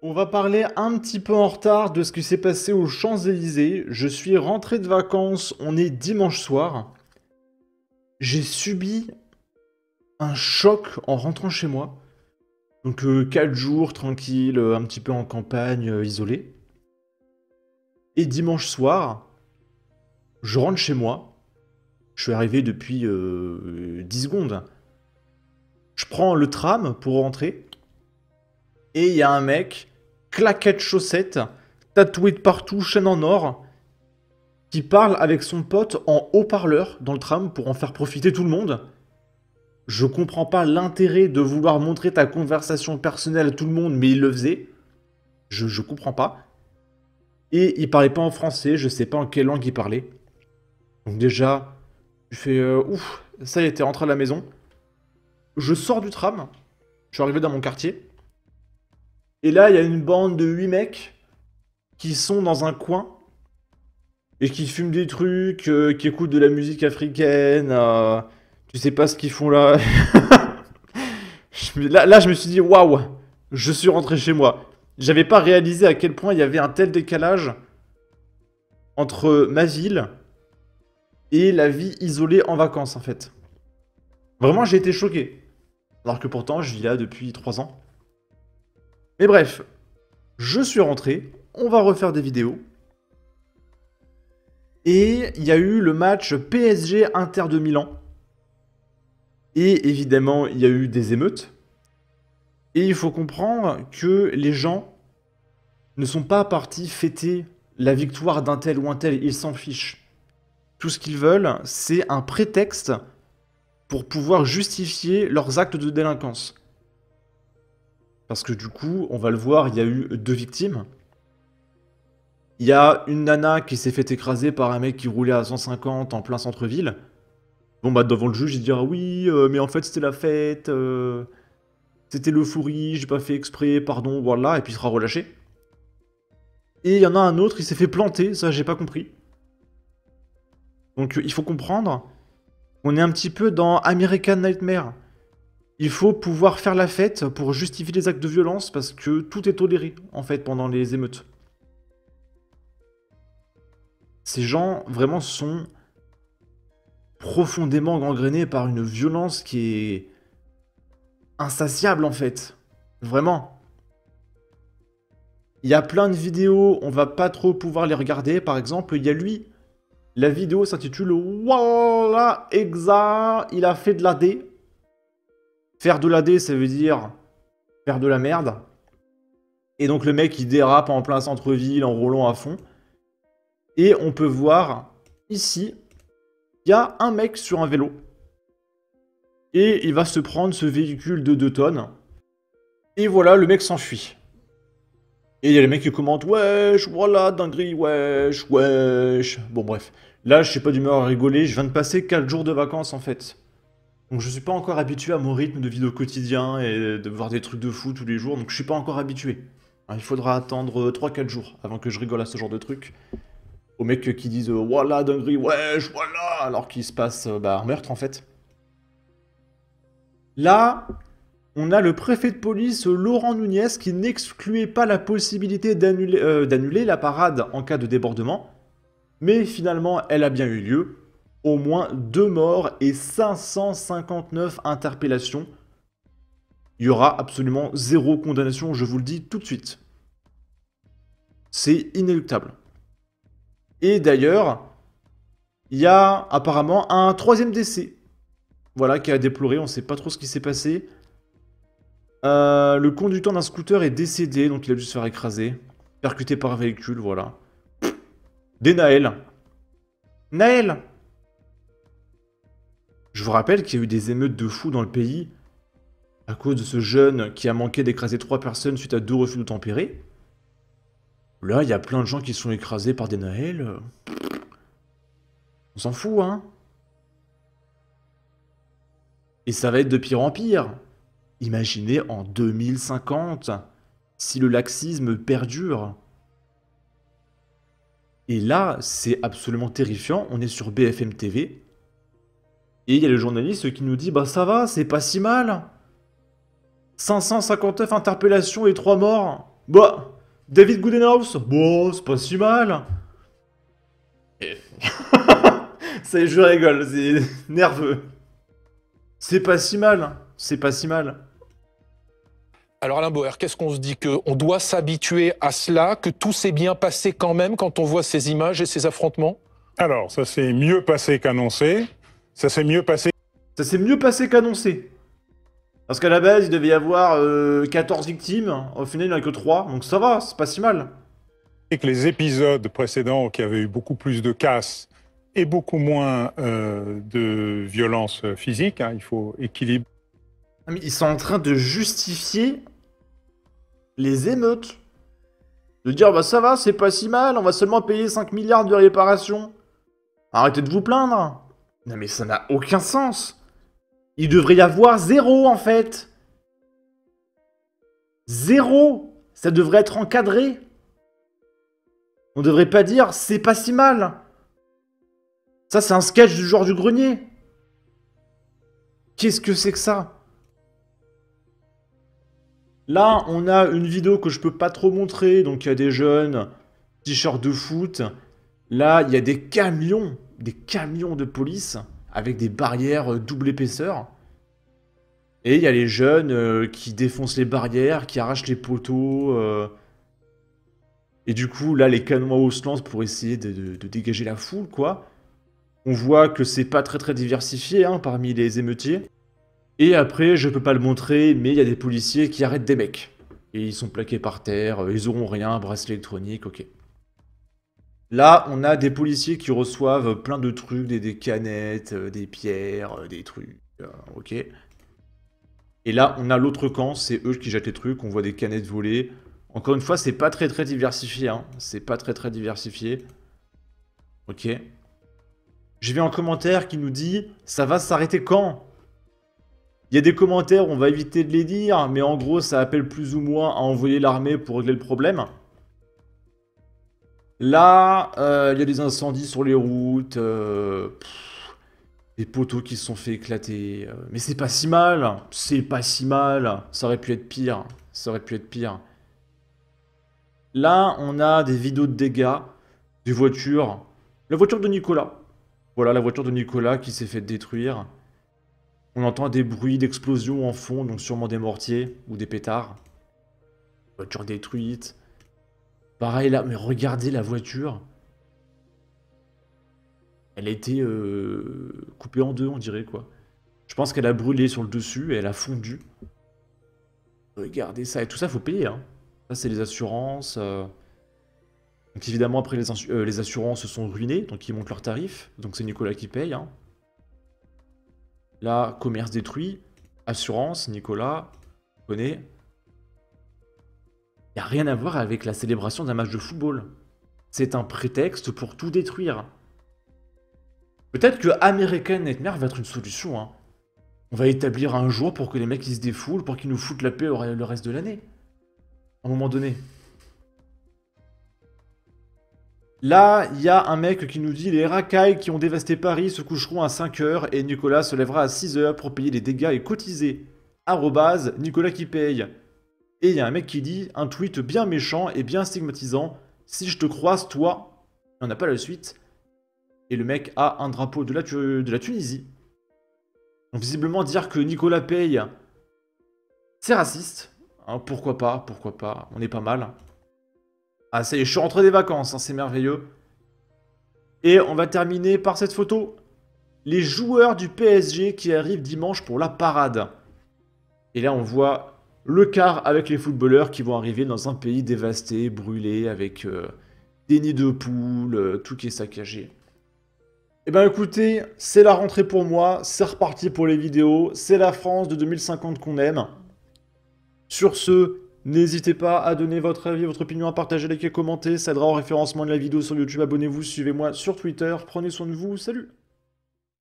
On va parler un petit peu en retard de ce qui s'est passé aux Champs-Élysées. Je suis rentré de vacances, on est dimanche soir. J'ai subi un choc en rentrant chez moi. Donc 4 jours tranquille, un petit peu en campagne, isolé. Et dimanche soir, je rentre chez moi. Je suis arrivé depuis 10 secondes. Je prends le tram pour rentrer. Et il y a un mec, claquette chaussettes, tatoué de partout, chaîne en or, qui parle avec son pote en haut-parleur dans le tram pour en faire profiter tout le monde. Je comprends pas l'intérêt de vouloir montrer ta conversation personnelle à tout le monde, mais il le faisait. Je comprends pas. Et il parlait pas en français, je sais pas en quelle langue il parlait. Donc déjà, je fais ouf, ça y est, t'es rentré à la maison. Je sors du tram, je suis arrivé dans mon quartier. Et là, il y a une bande de 8 mecs qui sont dans un coin et qui fument des trucs, qui écoutent de la musique africaine. Tu sais pas ce qu'ils font là. Là, je me suis dit, waouh, je suis rentré chez moi. J'avais pas réalisé à quel point il y avait un tel décalage entre ma ville et la vie isolée en vacances, en fait. Vraiment, j'ai été choqué. Alors que pourtant, je vis là depuis 3 ans. Mais bref, je suis rentré, on va refaire des vidéos. Et il y a eu le match PSG Inter de Milan. Et évidemment, il y a eu des émeutes. Et il faut comprendre que les gens ne sont pas partis fêter la victoire d'un tel ou un tel, ils s'en fichent. Tout ce qu'ils veulent, c'est un prétexte pour pouvoir justifier leurs actes de délinquance. Parce que du coup, on va le voir, il y a eu 2 victimes. Il y a une nana qui s'est fait écraser par un mec qui roulait à 150 en plein centre-ville. Bon bah devant le juge, il dira oui, mais en fait c'était la fête, c'était l'euphorie, j'ai pas fait exprès, pardon, voilà, et puis il sera relâché. Et il y en a un autre, il s'est fait planter, ça j'ai pas compris. Donc il faut comprendre, on est un petit peu dans American Nightmare. Il faut pouvoir faire la fête pour justifier les actes de violence parce que tout est toléré, en fait, pendant les émeutes. Ces gens, vraiment, sont profondément gangrénés par une violence qui est insatiable, en fait. Vraiment. Il y a plein de vidéos, on va pas trop pouvoir les regarder. Par exemple, il y a lui. La vidéo s'intitule Voilà, Exa, il a fait de la D. Faire de la D, ça veut dire faire de la merde. Et donc le mec, il dérape en plein centre-ville en roulant à fond. Et on peut voir ici, il y a un mec sur un vélo. Et il va se prendre ce véhicule de 2 tonnes. Et voilà, le mec s'enfuit. Et il y a les mecs qui commentent wesh, voilà, dinguerie, wesh, wesh. Bon, bref. Là, je suis pas d'humeur à rigoler. Je viens de passer 4 jours de vacances en fait. Donc, je suis pas encore habitué à mon rythme de vie au quotidien et de voir des trucs de fou tous les jours. Donc, je suis pas encore habitué. Hein, il faudra attendre 3-4 jours avant que je rigole à ce genre de trucs. Aux mecs qui disent voilà, dinguerie, wesh, voilà, alors qu'il se passe un meurtre en fait. Là, on a le préfet de police Laurent Nunez qui n'excluait pas la possibilité d'annuler la parade en cas de débordement. Mais finalement, elle a bien eu lieu. Au moins 2 morts et 559 interpellations. Il y aura absolument 0 condamnation, je vous le dis tout de suite. C'est inéluctable. Et d'ailleurs, il y a apparemment un 3e décès. Voilà, qui a déploré, on ne sait pas trop ce qui s'est passé. Le conducteur d'un scooter est décédé, donc il a dû se faire écraser. Percuté par un véhicule, voilà. Des Naël. Naël! Je vous rappelle qu'il y a eu des émeutes de fous dans le pays à cause de ce jeune qui a manqué d'écraser 3 personnes suite à 2 refus de tempérer. Là, il y a plein de gens qui sont écrasés par des Naël. On s'en fout, hein? Et ça va être de pire en pire. Imaginez en 2050, si le laxisme perdure. Et là, c'est absolument terrifiant. On est sur BFM TV. Et il y a le journaliste qui nous dit « Bah ça va, c'est pas si mal. 559 interpellations et 3 morts. Bah, David Goodenhouse, bon, c'est pas si mal. Et- je rigole, c'est nerveux. C'est pas si mal, c'est pas si mal. Alors Alain Boer, qu'est-ce qu'on se dit? Qu'on doit s'habituer à cela, que tout s'est bien passé quand même quand on voit ces images et ces affrontements? Alors, ça s'est mieux passé qu'annoncé. Ça s'est mieux passé Ça s'est mieux passé qu'annoncé. Parce qu'à la base, il devait y avoir 14 victimes. Au final, il n'y en a que 3. Donc ça va, c'est pas si mal. que les épisodes précédents, qui avaient eu beaucoup plus de casse et beaucoup moins de violence physique, hein, il faut équilibrer. Ah, mais ils sont en train de justifier les émeutes. De dire, bah ça va, c'est pas si mal, on va seulement payer 5 milliards de réparation. Arrêtez de vous plaindre. Non mais ça n'a aucun sens. Il devrait y avoir 0 en fait. 0. Ça devrait être encadré. On devrait pas dire, c'est pas si mal. Ça, c'est un sketch du joueur du grenier. Qu'est-ce que c'est que ça? Là, on a une vidéo que je peux pas trop montrer. Donc, il y a des jeunes, t-shirts de foot. Là, il y a des camions de police avec des barrières double épaisseur. Et il y a les jeunes qui défoncent les barrières, qui arrachent les poteaux. Et du coup, là, les canons à eau se lancent pour essayer de dégager la foule, quoi. On voit que c'est pas très diversifié hein, parmi les émeutiers. Et après, je peux pas le montrer, mais il y a des policiers qui arrêtent des mecs. Et ils sont plaqués par terre, ils auront rien, bracelet électronique, ok. Là, on a des policiers qui reçoivent plein de trucs, des canettes, des pierres, des trucs, ok. Et là, on a l'autre camp, c'est eux qui jettent les trucs, on voit des canettes volées. Encore une fois, c'est pas très diversifié, hein. C'est pas très diversifié. Ok. Je vais en commentaire qui nous dit « Ça va s'arrêter quand ?» Il y a des commentaires, on va éviter de les dire, mais en gros, ça appelle plus ou moins à envoyer l'armée pour régler le problème. Là, il y a des incendies sur les routes, des poteaux qui se sont fait éclater. Mais c'est pas si mal, c'est pas si mal. Ça aurait pu être pire, ça aurait pu être pire. Là, on a des vidéos de dégâts, des voitures. La voiture de Nicolas. Voilà, la voiture de Nicolas qui s'est fait détruire. On entend des bruits d'explosion en fond, donc sûrement des mortiers ou des pétards. Voiture détruite. Pareil là, mais regardez la voiture. Elle a été coupée en deux, on dirait, quoi. Je pense qu'elle a brûlé sur le dessus et elle a fondu. Regardez ça. Et tout ça, faut payer, hein. Ça, c'est les assurances. Donc évidemment, après, les assurances se sont ruinées, donc ils montent leurs tarifs. Donc c'est Nicolas qui paye, hein. Là, commerce détruit. Assurance, Nicolas, on connaît. Il n'y a rien à voir avec la célébration d'un match de football. C'est un prétexte pour tout détruire. Peut-être que American Nightmare va être une solution, hein. On va établir un jour pour que les mecs ils se défoulent, pour qu'ils nous foutent la paix le reste de l'année. À un moment donné. Là, il y a un mec qui nous dit « Les racailles qui ont dévasté Paris se coucheront à 5h et Nicolas se lèvera à 6h pour payer les dégâts et cotiser. Arrobase, Nicolas qui paye. » Et il y a un mec qui dit un tweet bien méchant et bien stigmatisant « Si je te croise, toi... » On n'a pas la suite. Et le mec a un drapeau de la Tunisie. Donc visiblement dire que Nicolas paye, c'est raciste. Hein, pourquoi pas, on est pas mal. Ah ça y est, je suis rentré des vacances, hein, c'est merveilleux. Et on va terminer par cette photo. Les joueurs du PSG qui arrivent dimanche pour la parade. Et là on voit le quart avec les footballeurs qui vont arriver dans un pays dévasté, brûlé, avec des nids de poules, tout qui est saccagé. Eh ben écoutez, c'est la rentrée pour moi, c'est reparti pour les vidéos, c'est la France de 2050 qu'on aime. Sur ce, n'hésitez pas à donner votre avis, votre opinion, à partager, liker, commenter, ça aidera au référencement de la vidéo sur YouTube, abonnez-vous, suivez-moi sur Twitter, prenez soin de vous, salut!